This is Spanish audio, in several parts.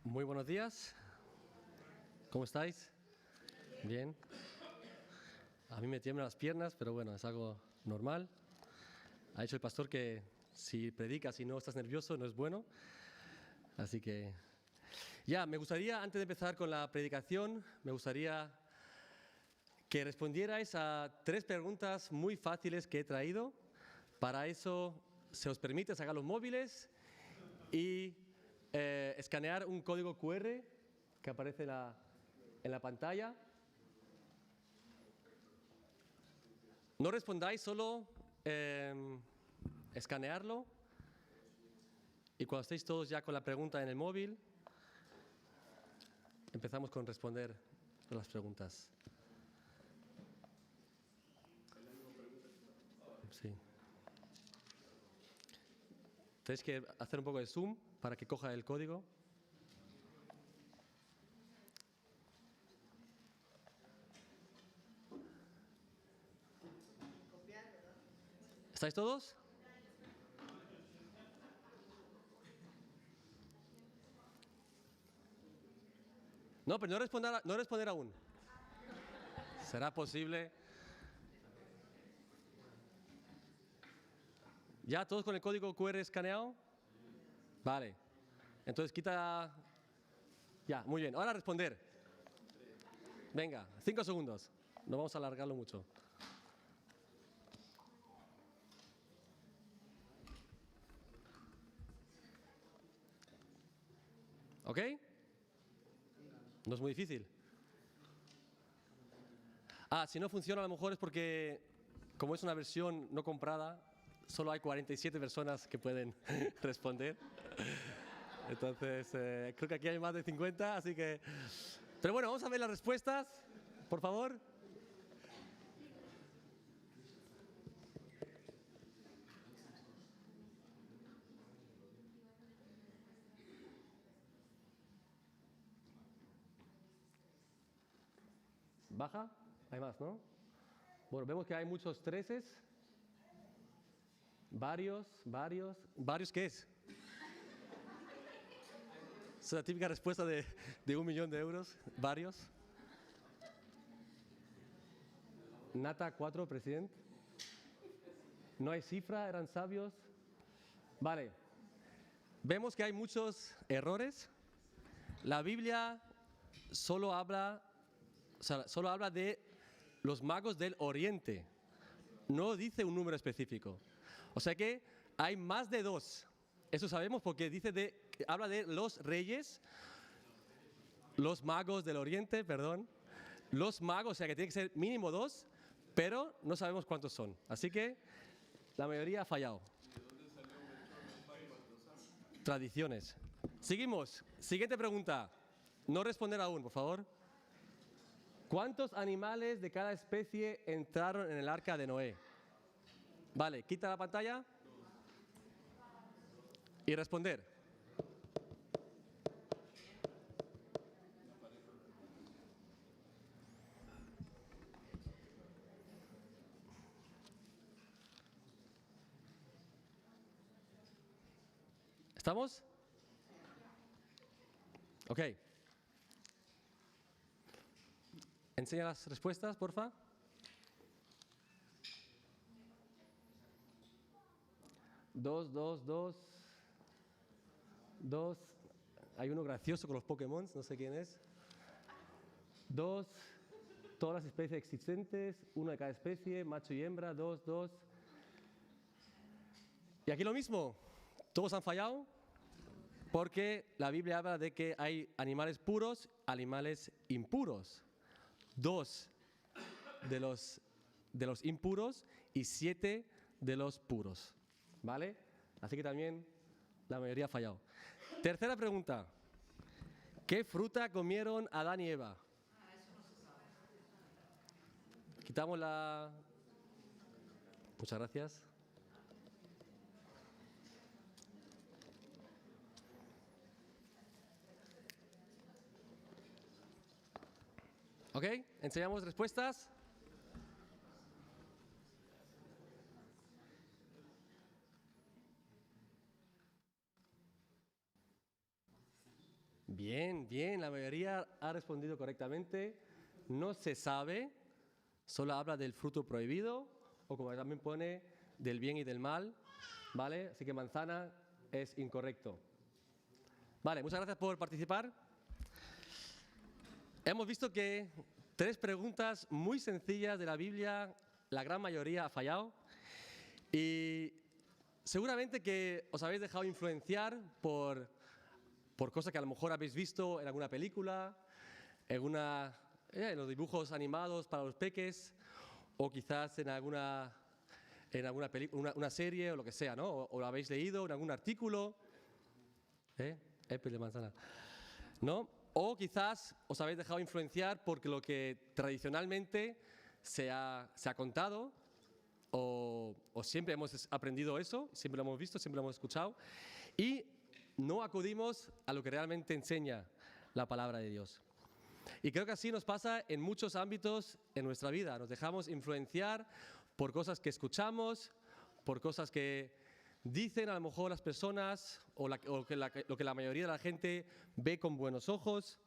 Muy buenos días. ¿Cómo estáis? Bien. A mí me tiemblan las piernas, pero bueno, es algo normal. Ha dicho el pastor que si predicas y no estás nervioso no es bueno. Así que me gustaría, antes de empezar con la predicación, me gustaría que respondierais a 3 preguntas muy fáciles que he traído. Para eso se os permite sacar los móviles y escanear un código QR que aparece en la pantalla. No respondáis, solo escanearlo. Y cuando estéis todos ya con la pregunta en el móvil, empezamos con responder las preguntas. Sí. Tenéis que hacer un poco de zoom para que coja el código. ¿Estáis todos? No, pero no responder aún. ¿Será posible? ¿Ya todos con el código QR escaneado? Vale. Entonces quita... Ya, muy bien. Ahora responder. Venga, 5 segundos. No vamos a alargarlo mucho. ¿Ok? No es muy difícil. Si no funciona a lo mejor es porque, como es una versión no comprada, solo hay 47 personas que pueden responder. Entonces, creo que aquí hay más de 50, así que... Pero bueno, vamos a ver las respuestas, por favor. ¿Baja? Hay más, ¿no? Bueno, vemos que hay muchos 13s. Varios. ¿Varios qué es? Es la típica respuesta de 1 millón de euros. Varios. Nata 4, presidente. No hay cifra, eran sabios. Vale. Vemos que hay muchos errores. La Biblia solo habla de los magos del Oriente. No dice un número específico. O sea que hay más de 2. Eso sabemos porque habla de los reyes, los magos del Oriente, perdón. Los magos, o sea que tiene que ser mínimo 2, pero no sabemos cuántos son. Así que la mayoría ha fallado. Tradiciones. Seguimos. Siguiente pregunta. No responder aún, por favor. ¿Cuántos animales de cada especie entraron en el arca de Noé? Vale, quita la pantalla. Y responder. ¿Estamos? Ok. Enseña las respuestas, porfa. Dos. Hay uno gracioso con los Pokémon, no sé quién es. 2. Todas las especies existentes, 1 de cada especie, macho y hembra, 2. Y aquí lo mismo. Todos han fallado porque la Biblia habla de que hay animales puros, animales impuros. 2 de los impuros y 7 de los puros. ¿Vale? Así que también la mayoría ha fallado. Tercera pregunta. ¿Qué fruta comieron Adán y Eva? Eso no se sabe. Quitamos la... Muchas gracias. ¿Ok? ¿Enseñamos respuestas? Bien, bien, la mayoría ha respondido correctamente. No se sabe, solo habla del fruto prohibido, o como también pone, del bien y del mal, ¿vale? Así que manzana es incorrecto. Vale, muchas gracias por participar. Hemos visto que 3 preguntas muy sencillas de la Biblia, la gran mayoría ha fallado. Y seguramente que os habéis dejado influenciar por cosas que a lo mejor habéis visto en alguna película, en los dibujos animados para los peques, o quizás en alguna una serie o lo que sea, ¿no? O lo habéis leído en algún artículo. Apple de manzana. ¿No? O quizás os habéis dejado influenciar porque lo que tradicionalmente se ha contado, o siempre hemos aprendido eso, siempre lo hemos visto, siempre lo hemos escuchado, y no acudimos a lo que realmente enseña la palabra de Dios. Y creo que así nos pasa en muchos ámbitos en nuestra vida. Nos dejamos influenciar por cosas que escuchamos, por cosas que dicen a lo mejor las personas o lo que la mayoría de la gente ve con buenos ojos,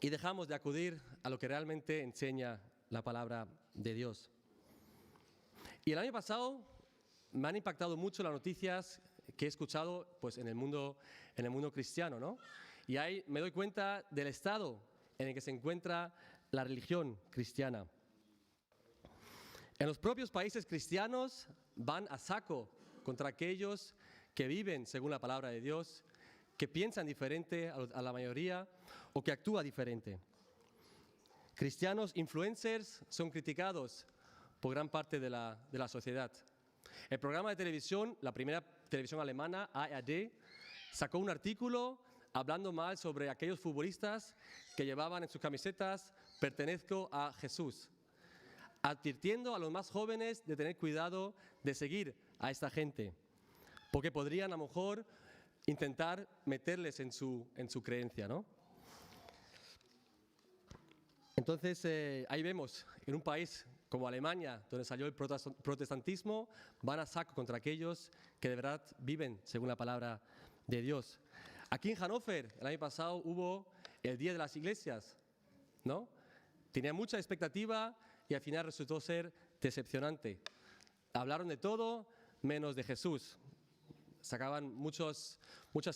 y dejamos de acudir a lo que realmente enseña la palabra de Dios. Y el año pasado me han impactado mucho las noticias que he escuchado pues, en el mundo cristiano, ¿no? Y ahí me doy cuenta del estado en el que se encuentra la religión cristiana. En los propios países cristianos van a saco contra aquellos que viven según la palabra de Dios, que piensan diferente a la mayoría o que actúan diferente. Cristianos influencers son criticados por gran parte de la sociedad. El programa de televisión, la primera televisión alemana, ARD, sacó un artículo hablando mal sobre aquellos futbolistas que llevaban en sus camisetas "Pertenezco a Jesús", advirtiendo a los más jóvenes de tener cuidado de seguir a esta gente, porque podrían a lo mejor intentar meterles en su creencia, ¿no? Entonces, ahí vemos, en un país como Alemania, donde salió el protestantismo, van a saco contra aquellos que de verdad viven según la palabra de Dios. Aquí en Hannover, el año pasado, hubo el Día de las Iglesias, ¿no? Tenía mucha expectativa y al final resultó ser decepcionante. Hablaron de todo menos de Jesús. Sacaban muchas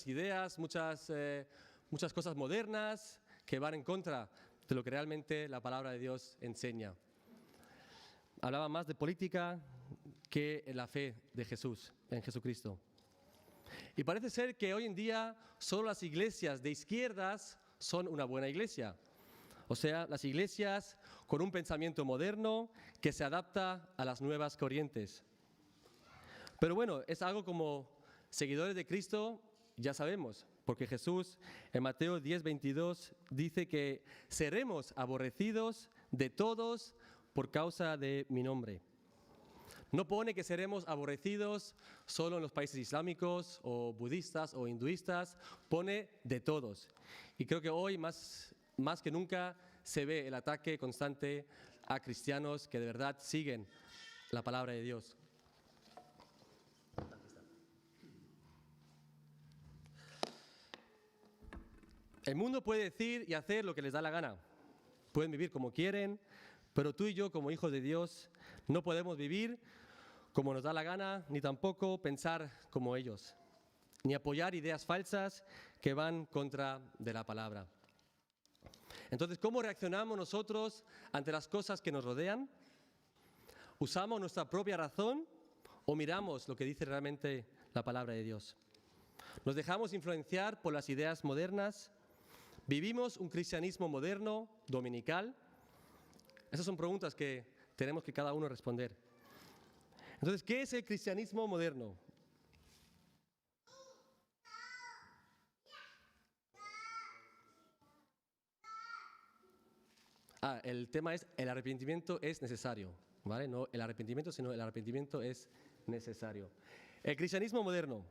ideas, muchas cosas modernas que van en contra de lo que realmente la palabra de Dios enseña. Hablaban más de política que en la fe de Jesús, en Jesucristo. Y parece ser que hoy en día solo las iglesias de izquierdas son una buena iglesia. O sea, las iglesias con un pensamiento moderno que se adapta a las nuevas corrientes. Pero bueno, es algo como seguidores de Cristo, ya sabemos, porque Jesús en Mateo 10:22 dice que seremos aborrecidos de todos por causa de mi nombre. No pone que seremos aborrecidos solo en los países islámicos o budistas o hinduistas, pone de todos. Y creo que hoy más que nunca se ve el ataque constante a cristianos que de verdad siguen la palabra de Dios. El mundo puede decir y hacer lo que les da la gana. Pueden vivir como quieren, pero tú y yo, como hijos de Dios, no podemos vivir como nos da la gana, ni tampoco pensar como ellos, ni apoyar ideas falsas que van contra de la palabra. Entonces, ¿cómo reaccionamos nosotros ante las cosas que nos rodean? ¿Usamos nuestra propia razón o miramos lo que dice realmente la palabra de Dios? ¿Nos dejamos influenciar por las ideas modernas? ¿Vivimos un cristianismo moderno, dominical? Esas son preguntas que tenemos que cada uno responder. Entonces, ¿qué es el cristianismo moderno? El tema es el arrepentimiento es necesario, ¿vale? No el arrepentimiento, sino el arrepentimiento es necesario. El cristianismo moderno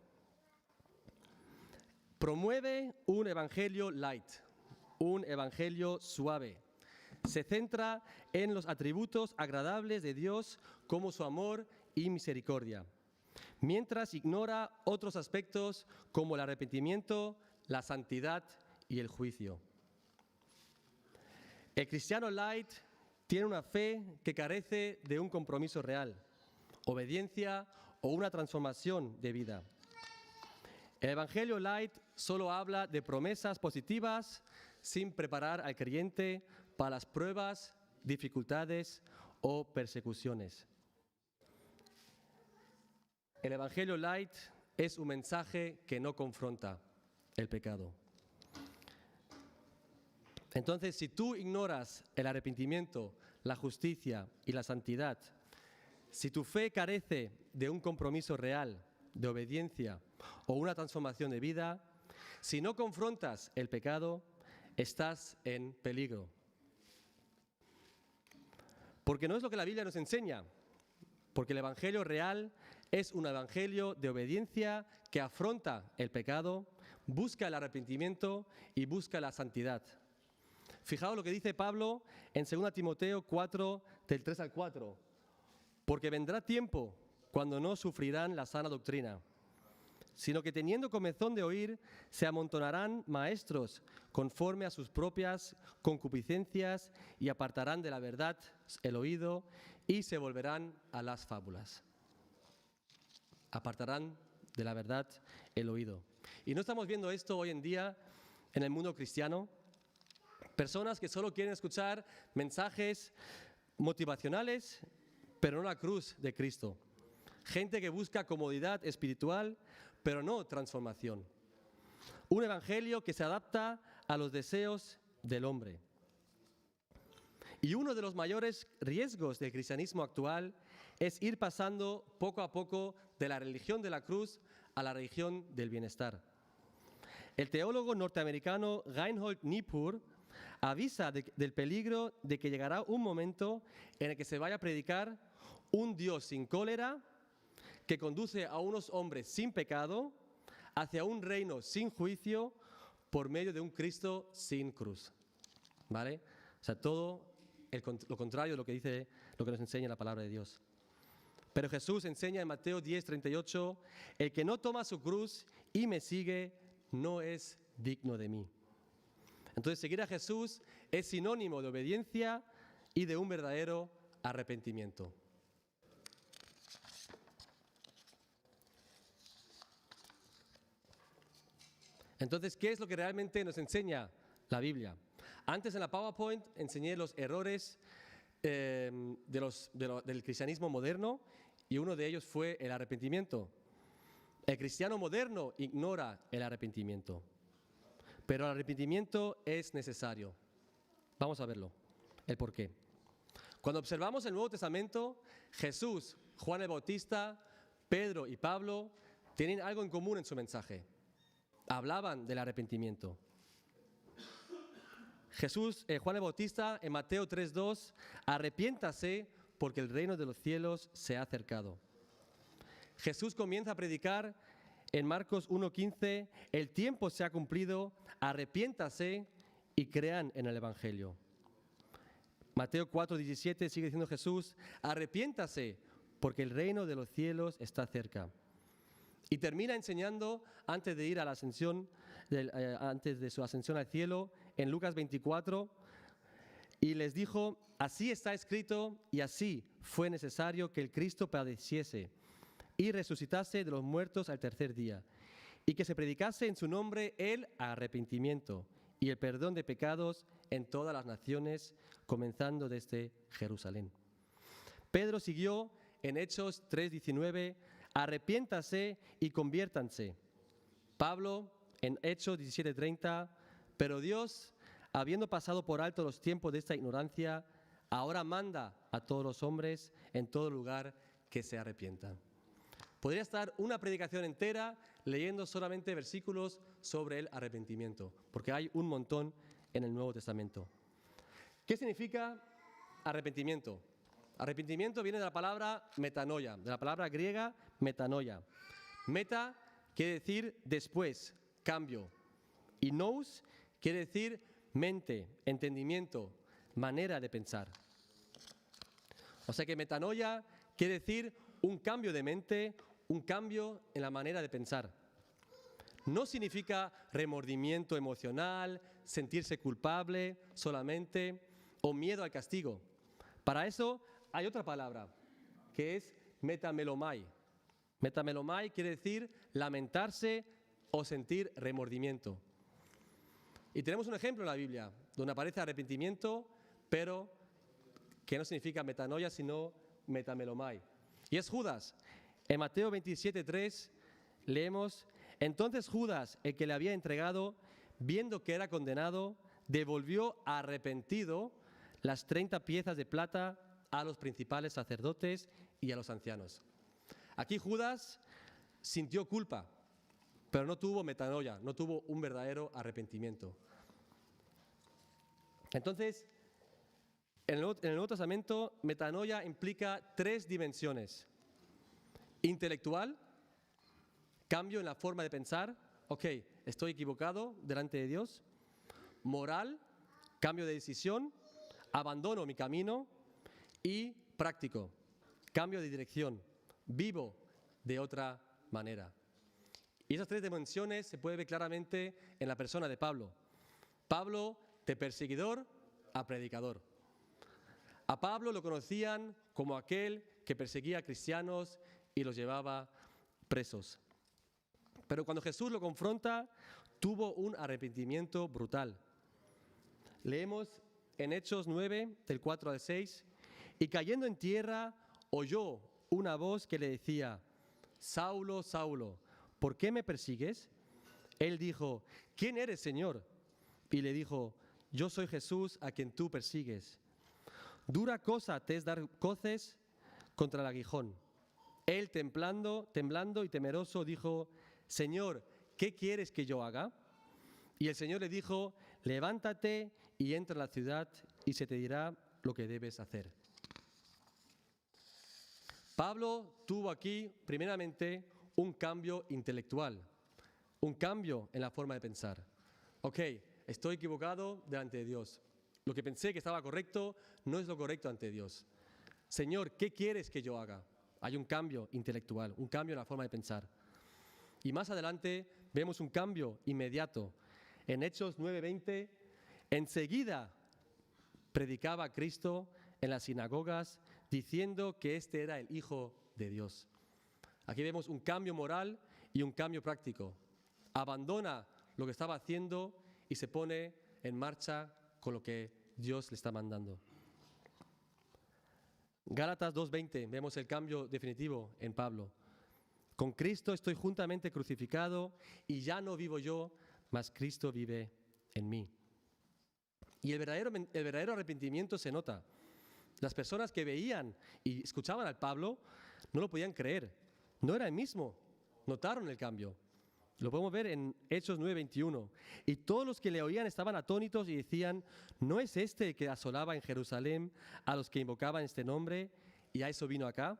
promueve un evangelio light, un evangelio suave. Se centra en los atributos agradables de Dios como su amor y misericordia, mientras ignora otros aspectos como el arrepentimiento, la santidad y el juicio. El cristiano light tiene una fe que carece de un compromiso real, obediencia o una transformación de vida. El Evangelio light solo habla de promesas positivas sin preparar al creyente para las pruebas, dificultades o persecuciones. El Evangelio light es un mensaje que no confronta el pecado. Entonces, si tú ignoras el arrepentimiento, la justicia y la santidad, si tu fe carece de un compromiso real, de obediencia o una transformación de vida, si no confrontas el pecado, estás en peligro. Porque no es lo que la Biblia nos enseña, porque el Evangelio real es un evangelio de obediencia que afronta el pecado, busca el arrepentimiento y busca la santidad. Fijaos lo que dice Pablo en 2 Timoteo 4, del 3 al 4. Porque vendrá tiempo cuando no sufrirán la sana doctrina, sino que teniendo comezón de oír, se amontonarán maestros conforme a sus propias concupiscencias y apartarán de la verdad el oído y se volverán a las fábulas. Apartarán de la verdad el oído. Y no estamos viendo esto hoy en día en el mundo cristiano. Personas que solo quieren escuchar mensajes motivacionales, pero no la cruz de Cristo. Gente que busca comodidad espiritual, pero no transformación. Un evangelio que se adapta a los deseos del hombre. Y uno de los mayores riesgos del cristianismo actual es ir pasando poco a poco de la religión de la cruz a la religión del bienestar. El teólogo norteamericano Reinhold Niebuhr avisa del peligro de que llegará un momento en el que se vaya a predicar un Dios sin cólera que conduce a unos hombres sin pecado hacia un reino sin juicio por medio de un Cristo sin cruz. ¿Vale? O sea, todo lo contrario de lo que dice, lo que nos enseña la palabra de Dios. Pero Jesús enseña en Mateo 10:38, el que no toma su cruz y me sigue no es digno de mí. Entonces, seguir a Jesús es sinónimo de obediencia y de un verdadero arrepentimiento. Entonces, ¿qué es lo que realmente nos enseña la Biblia? Antes en la PowerPoint enseñé los errores del cristianismo moderno y uno de ellos fue el arrepentimiento. El cristiano moderno ignora el arrepentimiento, pero el arrepentimiento es necesario. Vamos a verlo, el por qué. Cuando observamos el Nuevo Testamento, Jesús, Juan el Bautista, Pedro y Pablo tienen algo en común en su mensaje. Hablaban del arrepentimiento. Juan el Bautista en Mateo 3:2, arrepiéntase porque el reino de los cielos se ha acercado. Jesús comienza a predicar en Marcos 1:15, el tiempo se ha cumplido, arrepiéntase y crean en el Evangelio. Mateo 4:17 sigue diciendo Jesús, arrepiéntase porque el reino de los cielos está cerca. Y termina enseñando antes de ir a la ascensión, antes de su ascensión al cielo, en Lucas 24, y les dijo, así está escrito y así fue necesario que el Cristo padeciese y resucitase de los muertos al tercer día, y que se predicase en su nombre el arrepentimiento y el perdón de pecados en todas las naciones, comenzando desde Jerusalén. Pedro siguió en Hechos 3:19, arrepiéntase y conviértanse. Pablo en Hechos 17:30, pero Dios, habiendo pasado por alto los tiempos de esta ignorancia, ahora manda a todos los hombres en todo lugar que se arrepientan. Podría estar una predicación entera leyendo solamente versículos sobre el arrepentimiento, porque hay un montón en el Nuevo Testamento. ¿Qué significa arrepentimiento? Arrepentimiento viene de la palabra metanoia, de la palabra griega metanoia. Meta quiere decir después, cambio. Y nous quiere decir mente, entendimiento, manera de pensar. O sea que metanoia quiere decir un cambio de mente, un cambio en la manera de pensar. no significa remordimiento emocional, sentirse culpable solamente o miedo al castigo. Para eso hay otra palabra, que es metamelomai. Metamelomai quiere decir lamentarse o sentir remordimiento. Y tenemos un ejemplo en la Biblia, donde aparece arrepentimiento, pero que no significa metanoia, sino metamelomai. Y es Judas. En Mateo 27:3 leemos: entonces Judas, el que le había entregado, viendo que era condenado, devolvió arrepentido las 30 piezas de plata a los principales sacerdotes y a los ancianos. Aquí Judas sintió culpa, pero no tuvo metanoia, no tuvo un verdadero arrepentimiento. Entonces, en el Nuevo Testamento, metanoia implica 3 dimensiones. Intelectual, cambio en la forma de pensar, ok, estoy equivocado delante de Dios. Moral, cambio de decisión, abandono mi camino. Y práctico, cambio de dirección, vivo de otra manera. Y esas 3 dimensiones se puede ver claramente en la persona de Pablo. Pablo, de perseguidor a predicador. A Pablo lo conocían como aquel que perseguía a cristianos y los llevaba presos. Pero cuando Jesús lo confronta, tuvo un arrepentimiento brutal. Leemos en Hechos 9, del 4 al 6, y cayendo en tierra, oyó una voz que le decía: Saulo, Saulo, ¿por qué me persigues? Él dijo: ¿quién eres, Señor? Y le dijo: yo soy Jesús a quien tú persigues. Dura cosa te es dar coces contra el aguijón. Él, temblando y temeroso, dijo: Señor, ¿qué quieres que yo haga? Y el Señor le dijo: levántate y entra en la ciudad y se te dirá lo que debes hacer. Pablo tuvo aquí, primeramente, un cambio intelectual, un cambio en la forma de pensar. Ok, estoy equivocado delante de Dios. Lo que pensé que estaba correcto no es lo correcto ante Dios. Señor, ¿qué quieres que yo haga? Hay un cambio intelectual, un cambio en la forma de pensar. Y más adelante vemos un cambio inmediato. En Hechos 9:20, enseguida predicaba a Cristo en las sinagogas, diciendo que este era el Hijo de Dios. Aquí vemos un cambio moral y un cambio práctico. Abandona lo que estaba haciendo y se pone en marcha con lo que Dios le está mandando. Gálatas 2:20, vemos el cambio definitivo en Pablo. Con Cristo estoy juntamente crucificado y ya no vivo yo, mas Cristo vive en mí. Y el verdadero arrepentimiento se nota. Las personas que veían y escuchaban al Pablo no lo podían creer. No era el mismo. Notaron el cambio. Lo podemos ver en Hechos 9:21. Y todos los que le oían estaban atónitos y decían: ¿no es este el que asolaba en Jerusalén a los que invocaban este nombre y a eso vino acá,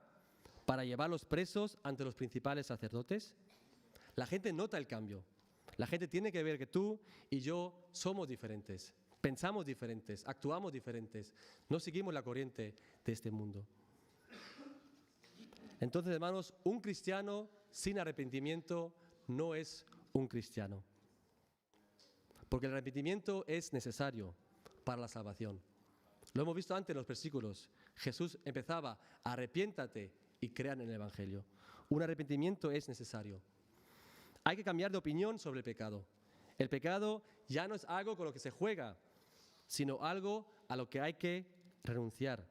para llevarlos presos ante los principales sacerdotes? La gente nota el cambio. La gente tiene que ver que tú y yo somos diferentes. Pensamos diferentes, actuamos diferentes, no seguimos la corriente de este mundo. Entonces, hermanos, un cristiano sin arrepentimiento no es un cristiano. Porque el arrepentimiento es necesario para la salvación. Lo hemos visto antes en los versículos. Jesús empezaba: arrepiéntate y crean en el Evangelio. Un arrepentimiento es necesario. Hay que cambiar de opinión sobre el pecado. El pecado ya no es algo con lo que se juega, sino algo a lo que hay que renunciar.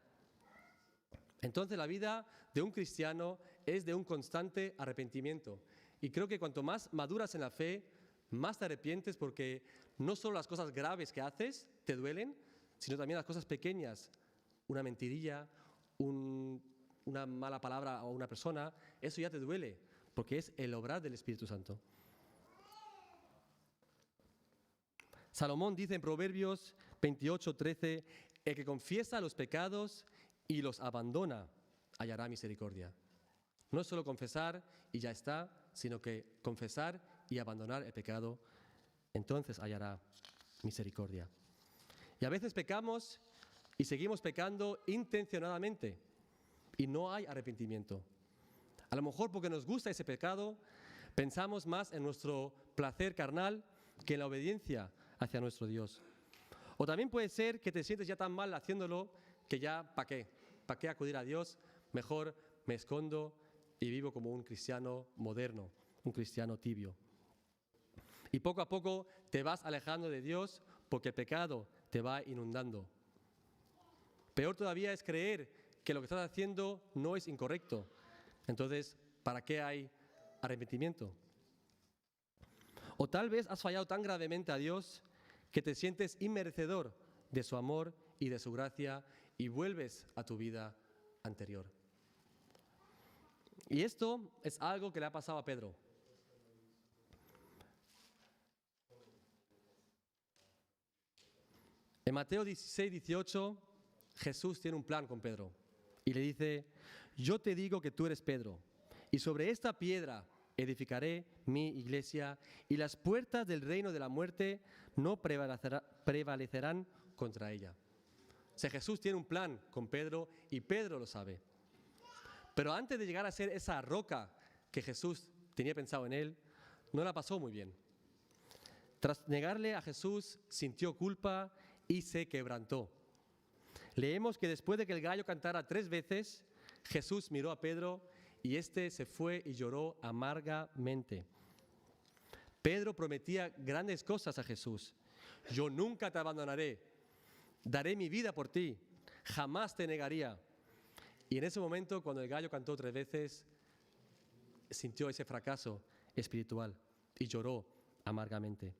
Entonces la vida de un cristiano es de un constante arrepentimiento. Y creo que cuanto más maduras en la fe, más te arrepientes, porque no solo las cosas graves que haces te duelen, sino también las cosas pequeñas. Una mentirilla, una mala palabra a una persona, eso ya te duele, porque es el obrar del Espíritu Santo. Salomón dice en Proverbios 28:13, el que confiesa los pecados y los abandona, hallará misericordia. No es solo confesar y ya está, sino que confesar y abandonar el pecado, entonces hallará misericordia. Y a veces pecamos y seguimos pecando intencionadamente y no hay arrepentimiento. A lo mejor porque nos gusta ese pecado, Pensamos más en nuestro placer carnal que en la obediencia hacia nuestro Dios. O también puede ser que te sientes ya tan mal haciéndolo que ya, ¿para qué? ¿Para qué acudir a Dios? Mejor me escondo y vivo como un cristiano moderno, un cristiano tibio. Y poco a poco te vas alejando de Dios porque el pecado te va inundando. Peor todavía es creer que lo que estás haciendo no es incorrecto. Entonces, ¿para qué hay arrepentimiento? O tal vez has fallado tan gravemente a Dios que te sientes inmerecedor de su amor y de su gracia y vuelves a tu vida anterior. Y esto es algo que le ha pasado a Pedro. En Mateo 16, 18, Jesús tiene un plan con Pedro y le dice: yo te digo que tú eres Pedro, y sobre esta piedra edificaré mi iglesia, y las puertas del reino de la muerte no prevalecerán contra ella. O sea, Jesús tiene un plan con Pedro y Pedro lo sabe. Pero antes de llegar a ser esa roca que Jesús tenía pensado en él, no la pasó muy bien. Tras negarle a Jesús, sintió culpa y se quebrantó. Leemos que después de que el gallo cantara 3 veces, Jesús miró a Pedro y éste se fue y lloró amargamente. Pedro prometía grandes cosas a Jesús. Yo nunca te abandonaré, daré mi vida por ti, jamás te negaría. Y en ese momento, cuando el gallo cantó 3 veces, sintió ese fracaso espiritual y lloró amargamente.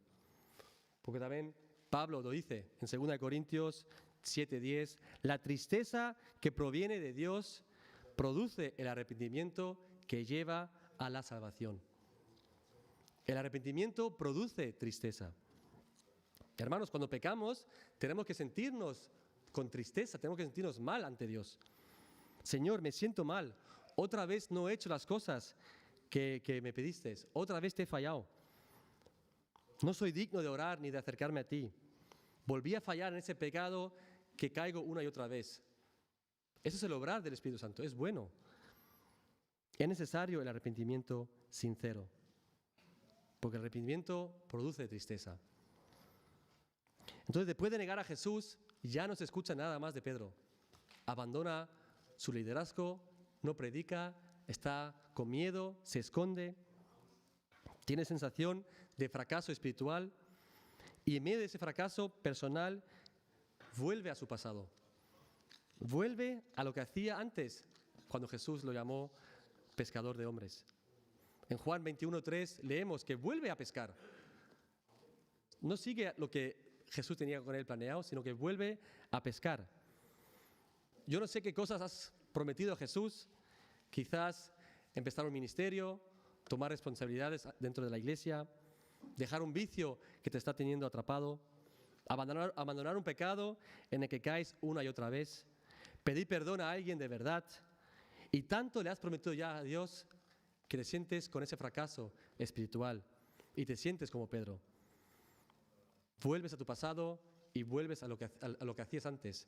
Porque también Pablo lo dice en 2 Corintios 7:10, la tristeza que proviene de Dios produce el arrepentimiento que lleva a la salvación. El arrepentimiento produce tristeza. Hermanos, cuando pecamos, tenemos que sentirnos con tristeza, tenemos que sentirnos mal ante Dios. Señor, me siento mal, otra vez no he hecho las cosas que me pediste, otra vez te he fallado. No soy digno de orar ni de acercarme a ti. Volví a fallar en ese pecado que caigo una y otra vez. Eso es el obrar del Espíritu Santo, es bueno. Es necesario el arrepentimiento sincero, porque el arrepentimiento produce tristeza. Entonces, después de negar a Jesús, ya no se escucha nada más de Pedro. Abandona su liderazgo, no predica, está con miedo, se esconde, tiene sensación de fracaso espiritual y en medio de ese fracaso personal vuelve a su pasado. Vuelve a lo que hacía antes, cuando Jesús lo llamó pescador de hombres. En Juan 21:3 leemos que vuelve a pescar. No sigue lo que Jesús tenía con él planeado, sino que vuelve a pescar. Yo no sé qué cosas has prometido a Jesús. Quizás empezar un ministerio, tomar responsabilidades dentro de la iglesia, dejar un vicio que te está teniendo atrapado, abandonar un pecado en el que caes una y otra vez, pedir perdón a alguien de verdad. Y tanto le has prometido ya a Dios que te sientes con ese fracaso espiritual y te sientes como Pedro. Vuelves a tu pasado y vuelves a lo que hacías antes.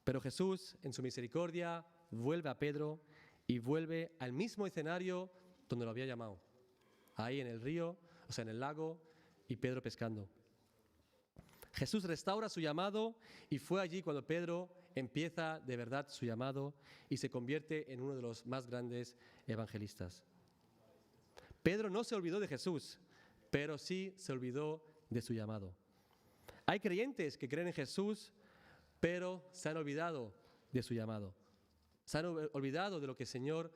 Pero Jesús, en su misericordia, vuelve a Pedro y vuelve al mismo escenario donde lo había llamado. Ahí en el río, o sea, en el lago, y Pedro pescando. Jesús restaura su llamado y fue allí cuando Pedro empieza de verdad su llamado y se convierte en uno de los más grandes evangelistas. Pedro no se olvidó de Jesús, pero sí se olvidó de su llamado. Hay creyentes que creen en Jesús, pero se han olvidado de su llamado. Se han olvidado de lo que el Señor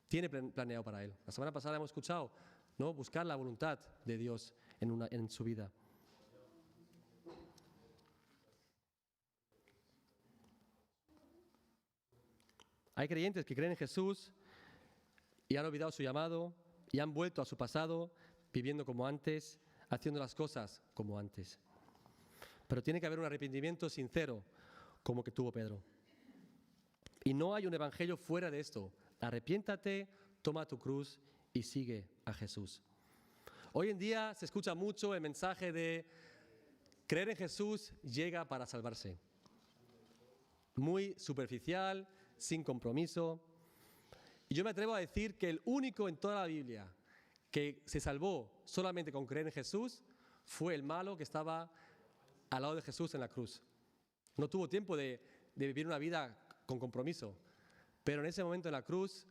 tiene planeado para él. La semana pasada hemos escuchado, ¿no?, buscar la voluntad de Dios en su vida. Hay creyentes que creen en Jesús y han olvidado su llamado y han vuelto a su pasado viviendo como antes, haciendo las cosas como antes. Pero tiene que haber un arrepentimiento sincero, como que tuvo Pedro. Y no hay un evangelio fuera de esto. Arrepiéntate, toma tu cruz y sigue a Jesús. Hoy en día se escucha mucho el mensaje de creer en Jesús llega para salvarse. Muy superficial, sin compromiso. Y yo me atrevo a decir que el único en toda la Biblia que se salvó solamente con creer en Jesús fue el malo que estaba al lado de Jesús en la cruz. No tuvo tiempo de vivir una vida con compromiso, pero en ese momento en la cruz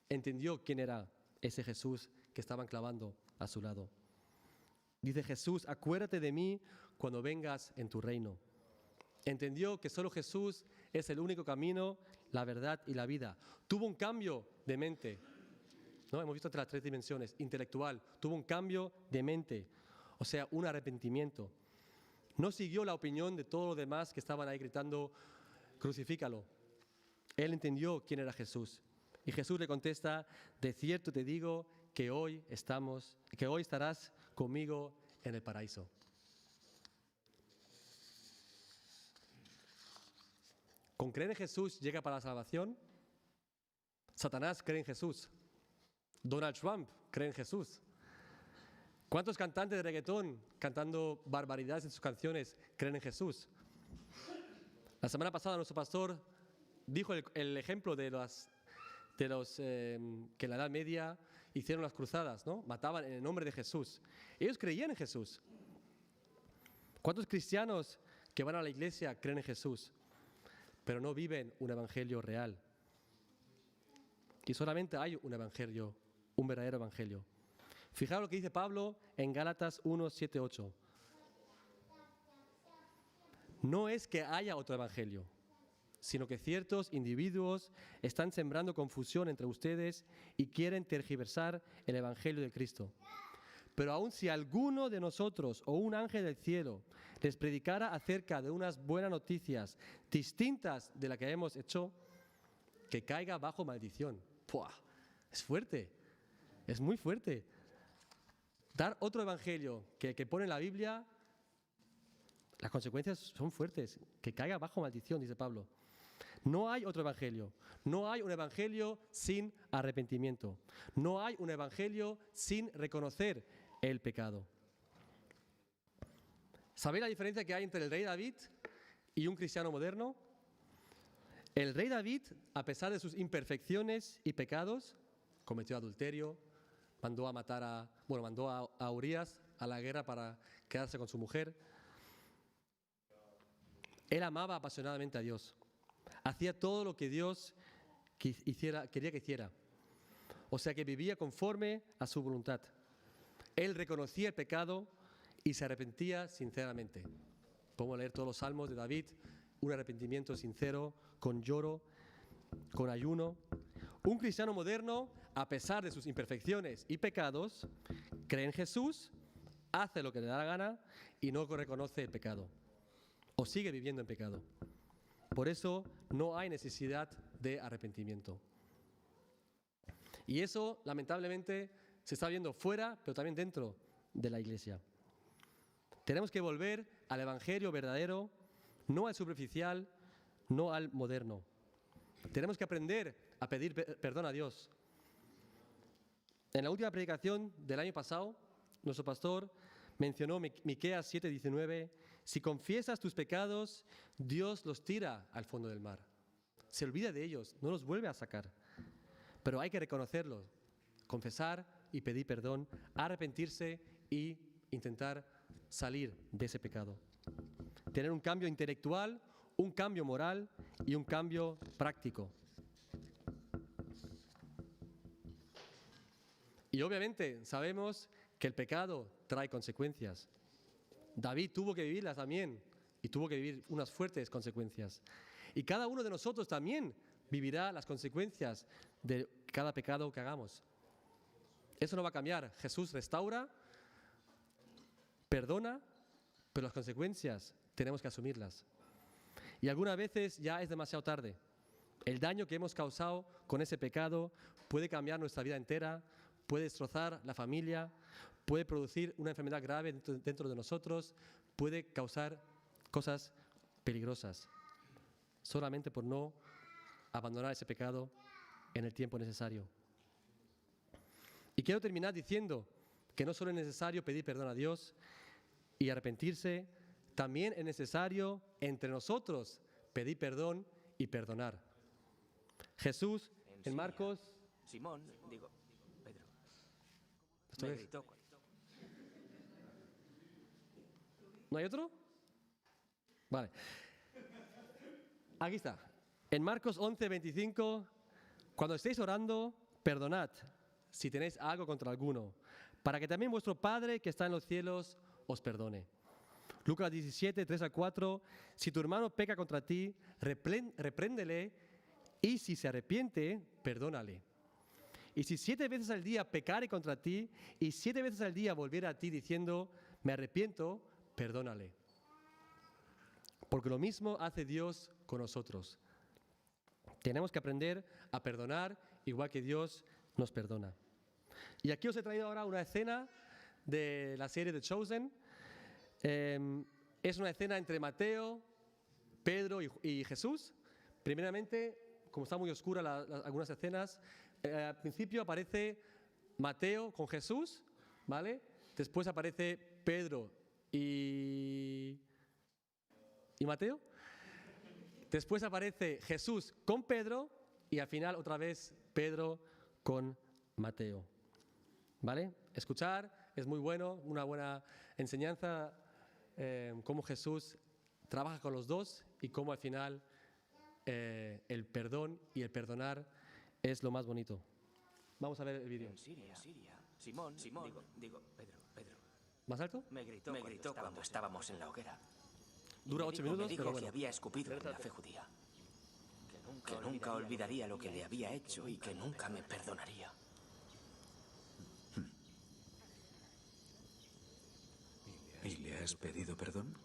entendió quién era ese Jesús que estaban clavando a su lado. Dice Jesús, acuérdate de mí cuando vengas en tu reino. Entendió que solo Jesús es el único camino, la verdad y la vida. Tuvo un cambio de mente, ¿no? Hemos visto entre las tres dimensiones. Intelectual, tuvo un cambio de mente, o sea, un arrepentimiento. No siguió la opinión de todos los demás que estaban ahí gritando, crucifícalo. Él entendió quién era Jesús. Y Jesús le contesta, de cierto te digo que hoy estarás conmigo en el paraíso. ¿Con creer en Jesús llega para la salvación? Satanás cree en Jesús. Donald Trump cree en Jesús. ¿Cuántos cantantes de reggaetón cantando barbaridades en sus canciones creen en Jesús? La semana pasada nuestro pastor dijo el ejemplo de los que en la Edad Media hicieron las cruzadas, ¿no? Mataban en el nombre de Jesús. Ellos creían en Jesús. ¿Cuántos cristianos que van a la iglesia creen en Jesús, pero no viven un evangelio real? Y solamente hay un evangelio, un verdadero evangelio. Fijaos lo que dice Pablo en Gálatas 1, 7, 8. No es que haya otro evangelio, sino que ciertos individuos están sembrando confusión entre ustedes y quieren tergiversar el evangelio de Cristo. Pero aun si alguno de nosotros o un ángel del cielo les predicara acerca de unas buenas noticias distintas de la que hemos hecho, que caiga bajo maldición. ¡Puah! Es fuerte, es muy fuerte. Dar otro evangelio que pone en la Biblia, las consecuencias son fuertes. Que caiga bajo maldición, dice Pablo. No hay otro evangelio. No hay un evangelio sin arrepentimiento. No hay un evangelio sin reconocer el pecado. ¿Sabéis la diferencia que hay entre el rey David y un cristiano moderno? El rey David, a pesar de sus imperfecciones y pecados, cometió adulterio, mandó a Urías a la guerra para quedarse con su mujer. Él amaba apasionadamente a Dios. Hacía todo lo que Dios quería que hiciera. O sea que vivía conforme a su voluntad. Él reconocía el pecado y se arrepentía sinceramente. Podemos leer todos los salmos de David, un arrepentimiento sincero, con lloro, con ayuno. Un cristiano moderno, a pesar de sus imperfecciones y pecados, cree en Jesús, hace lo que le da la gana y no reconoce el pecado. O sigue viviendo en pecado. Por eso no hay necesidad de arrepentimiento. Y eso, lamentablemente, se está viendo fuera, pero también dentro de la iglesia. Tenemos que volver al evangelio verdadero, no al superficial, no al moderno. Tenemos que aprender a pedir perdón a Dios. En la última predicación del año pasado, nuestro pastor mencionó Miqueas 7:19, si confiesas tus pecados, Dios los tira al fondo del mar. Se olvida de ellos, no los vuelve a sacar. Pero hay que reconocerlos, confesar y pedir perdón, arrepentirse y intentar salir de ese pecado. Tener un cambio intelectual, un cambio moral y un cambio práctico. Y obviamente sabemos que el pecado trae consecuencias. David tuvo que vivirlas también y tuvo que vivir unas fuertes consecuencias. Y cada uno de nosotros también vivirá las consecuencias de cada pecado que hagamos. Eso no va a cambiar. Jesús restaura, perdona, pero las consecuencias tenemos que asumirlas. Y algunas veces ya es demasiado tarde. El daño que hemos causado con ese pecado puede cambiar nuestra vida entera, puede destrozar la familia, puede producir una enfermedad grave dentro de nosotros, puede causar cosas peligrosas, solamente por no abandonar ese pecado en el tiempo necesario. Y quiero terminar diciendo que no solo es necesario pedir perdón a Dios y arrepentirse, también es necesario entre nosotros pedir perdón y perdonar. Jesús En Marcos... Simón, digo, Pedro. ¿Esto Me es? gritó. ¿No hay otro? Vale. Aquí está. En Marcos 11:25, cuando estéis orando, perdonad si tenéis algo contra alguno, para que también vuestro Padre que está en los cielos os perdone. Lucas 17:3-4, si tu hermano peca contra ti, repréndele, y si se arrepiente, perdónale. Y si 7 veces al día pecare contra ti, y 7 veces al día volviere a ti diciendo, me arrepiento, perdónale. Porque lo mismo hace Dios con nosotros. Tenemos que aprender a perdonar igual que Dios nos perdona. Y aquí os he traído ahora una escena de la serie The Chosen. Es una escena entre Mateo, Pedro y Jesús. Primeramente, como está muy oscura algunas escenas, al principio aparece Mateo con Jesús, ¿vale? Después aparece Pedro y Mateo. Después aparece Jesús con Pedro y al final otra vez Pedro con Mateo. ¿Vale? Escuchar es muy bueno, una buena enseñanza, cómo Jesús trabaja con los dos y cómo al final el perdón y el perdonar es lo más bonito. Vamos a ver el vídeo. En Siria. Simón, digo, Pedro. ¿Más alto? Me gritó cuando estábamos en la hoguera. Dura 8 minutos, Me dijo pero que bueno. había escupido en la fe judía. Que nunca olvidaría lo que le había hecho y que nunca me perdonaría. ¿Y le has pedido perdón?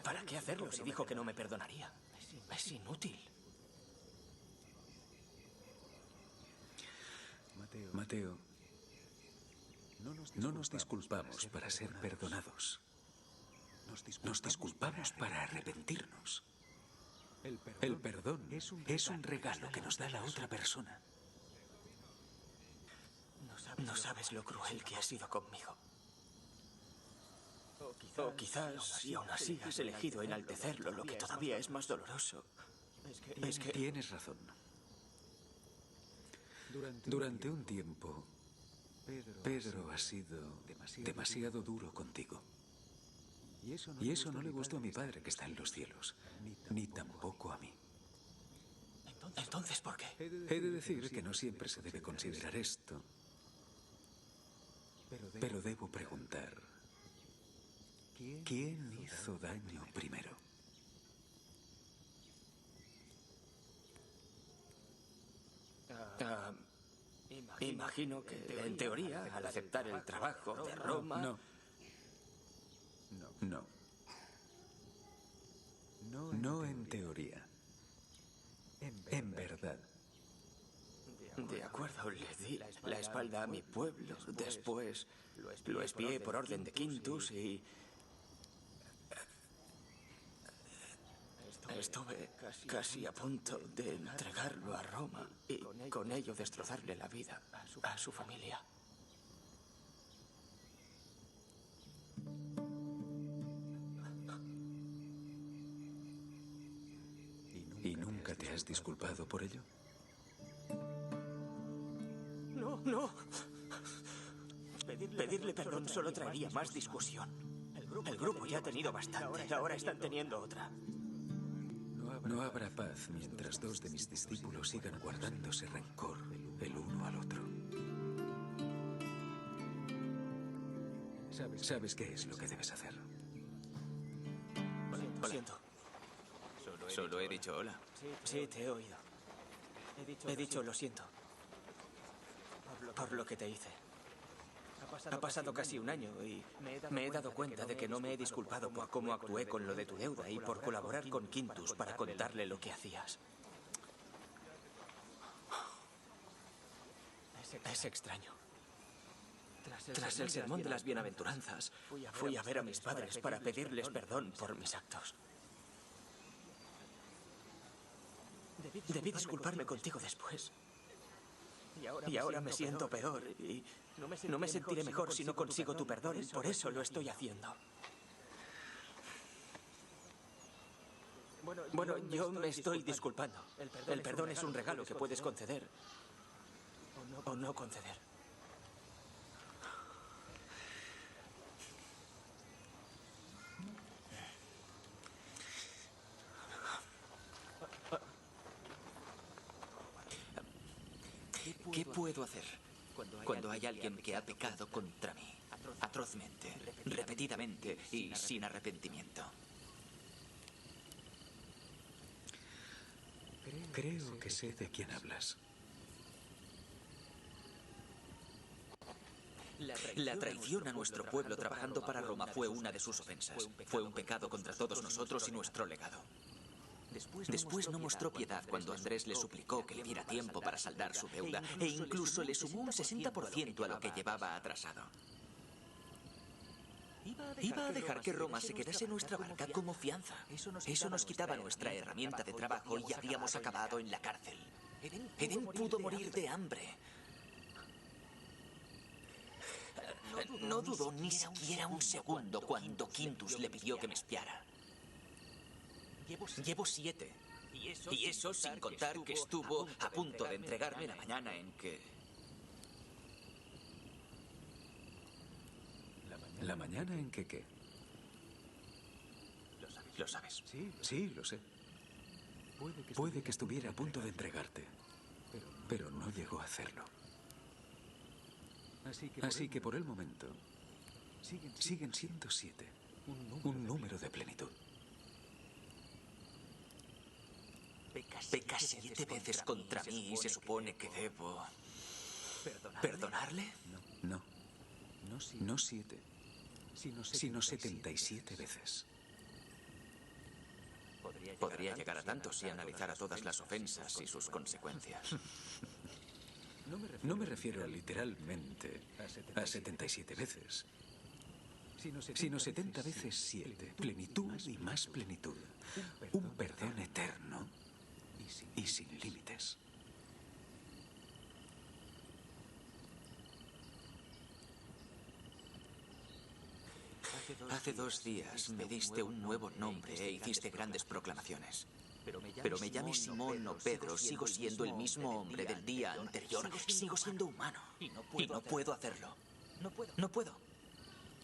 ¿Para qué hacerlo si dijo que no me perdonaría? Es inútil. Mateo, no nos disculpamos para ser perdonados. Nos disculpamos para arrepentirnos. El perdón es un regalo que nos da la otra persona. No sabes lo cruel que has sido conmigo. O quizás, y aún así, has elegido enaltecerlo, lo que todavía es más doloroso. Es que Tienes razón. Durante un tiempo, Pedro ha sido demasiado duro contigo. Y eso no le gustó a mi Padre que está en los cielos, ni tampoco a mí. Entonces, ¿por qué? He de decir que no siempre se debe considerar esto, pero debo preguntar, ¿quién hizo daño primero? Imagino que, en teoría, al aceptar el trabajo de Roma... No en teoría. En verdad. De acuerdo, le di la espalda a mi pueblo. Después lo espié por orden de Quintus y... Estuve casi a punto de entregarlo a Roma y con ello destrozarle la vida a su familia. ¿Y nunca te has disculpado por ello? No. Pedirle perdón solo traería más discusión. El grupo ya ha tenido bastante, ahora están teniendo otra. No habrá paz mientras 2 de mis discípulos sigan guardándose rencor el uno al otro. ¿Sabes qué es lo que debes hacer? Lo siento. Solo he dicho hola. Sí, te he oído. He dicho lo siento. Por lo que te hice. Ha pasado casi un año y me he dado cuenta de que no me he disculpado por cómo actué con lo de tu deuda y por colaborar con Quintus para contarle lo que hacías. Es extraño. Tras el sermón de las bienaventuranzas, fui a ver a mis padres para pedirles perdón por mis actos. Debí disculparme contigo después. Y ahora me siento peor y no me sentiré mejor si no consigo tu perdón. Por eso lo estoy haciendo. Bueno, yo me estoy disculpando. El perdón es un regalo que puedes conceder o no conceder. ¿Qué puedo hacer cuando hay alguien que ha pecado contra mí, atrozmente, repetidamente y sin arrepentimiento? Creo que sé de quién hablas. La traición a nuestro pueblo trabajando para Roma fue una de sus ofensas. Fue un pecado contra todos nosotros y nuestro legado. Después no mostró piedad cuando Andrés le suplicó que le diera tiempo para saldar su deuda e incluso le sumó un 60% a lo que llevaba atrasado. Iba a dejar que Roma se quedase en nuestra barca como fianza. Eso nos quitaba nuestra herramienta de trabajo y habríamos acabado en la cárcel. Eden pudo morir de hambre. No dudó ni siquiera un segundo cuando Quintus le pidió que me espiara. Llevo 7. Y eso sin contar que estuvo a punto de entregarme la mañana en que... ¿La mañana en que qué? Lo sabes. Sí, lo sé. Puede que estuviera a punto de entregarte, pero no llegó a hacerlo. Así que por el momento siguen siendo 7. Un número de plenitud. Peca 7 veces contra mí y se supone que debo... ¿Perdonarle? No 7, sino 77 veces. Podría llegar a tanto si analizara todas las ofensas y sus consecuencias. No me refiero literalmente a 77 veces, sino 70 veces 7. Plenitud y más plenitud. Un perdón eterno y sin límites. Hace 2 días me diste un nuevo nombre e hiciste grandes proclamaciones. Pero me llame Simón o Pedro, sigo siendo el mismo hombre del día anterior. Sigo siendo humano. Y no puedo hacerlo. No puedo.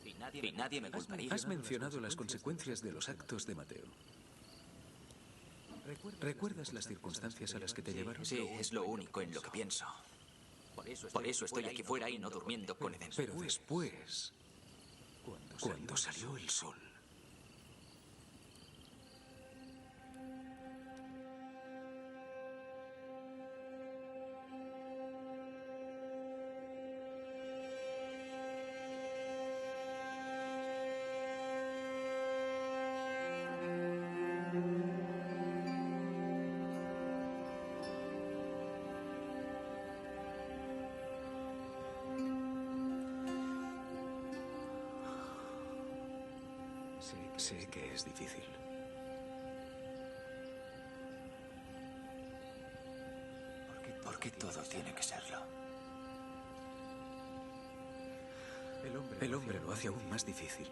Y nadie me culparía. Has mencionado las consecuencias de los actos de Mateo. ¿Recuerdas las circunstancias a las que te llevaron? Sí, es lo único en lo que pienso. Por eso estoy aquí fuera y no durmiendo con Eden. Pero después, cuando salió el sol, sé que es difícil. ¿Por qué todo tiene que serlo? El hombre lo hace aún más difícil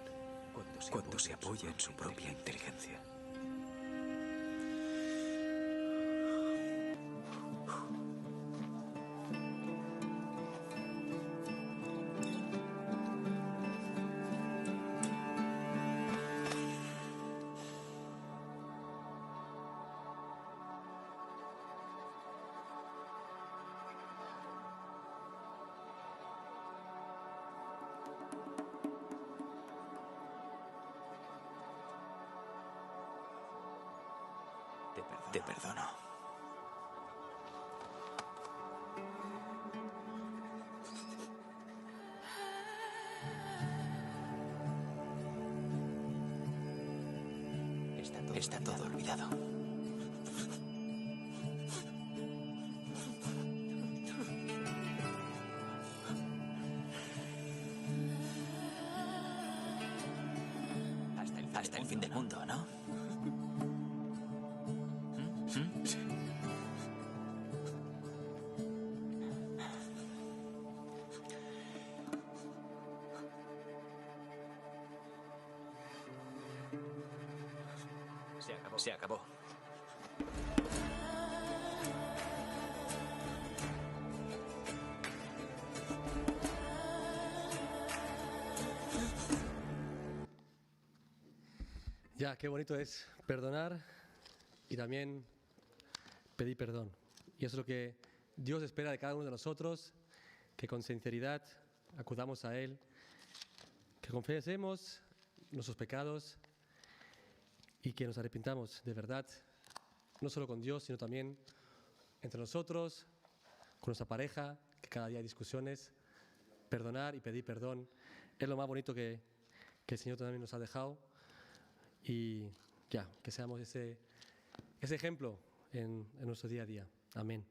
cuando se apoya en su propia inteligencia. Te perdono. Está todo olvidado. Hasta el fin del mundo, ¿no? Se acabó. Ya, qué bonito es perdonar y también pedir perdón. Y eso es lo que Dios espera de cada uno de nosotros, que con sinceridad acudamos a Él, que confesemos nuestros pecados y que nos arrepintamos de verdad, no solo con Dios, sino también entre nosotros, con nuestra pareja, que cada día hay discusiones. Perdonar y pedir perdón es lo más bonito que el Señor también nos ha dejado. Y ya, que seamos ese ejemplo en nuestro día a día. Amén.